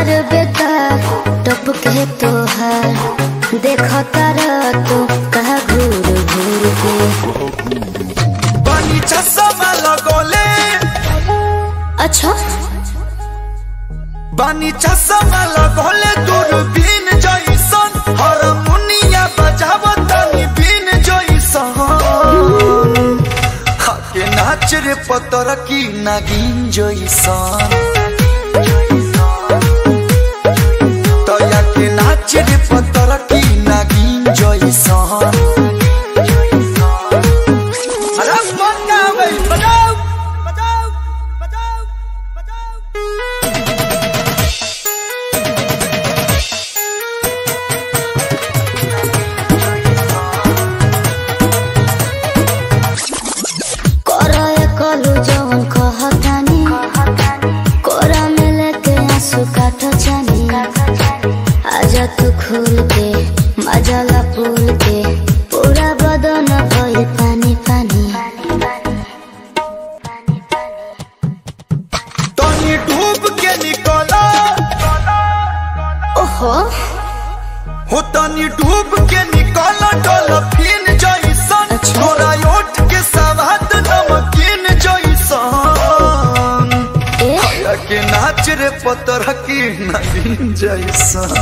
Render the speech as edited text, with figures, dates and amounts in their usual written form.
प्यार बेकार टप के तोहार देखो तारा तो कहा घूर घूर के बानी चश्मा लगोले। अच्छा बानी चश्मा लगोले दूरबीन जैसन हारमोनिया बजावतानी बीन जैसन हाके नाच रे पतर की नागिन जैसन तया के नाच रे पतर की नागिन जैसन। अरे बजाओ बजाओ बजाओ बजाओ कलू जवन कहतानी कोरा में लेके आंसू काटो जानी आजा तू खुल के मजाला पुल के पूरा बदन भइल पानी पानी तनी डूब के निकला ओहो हो तनी डूब के निकला डॉल्फिन जैसन तोरा ओठ के सवाद नमकीन जैसन के नाच रे पतर की नागिन जैसन।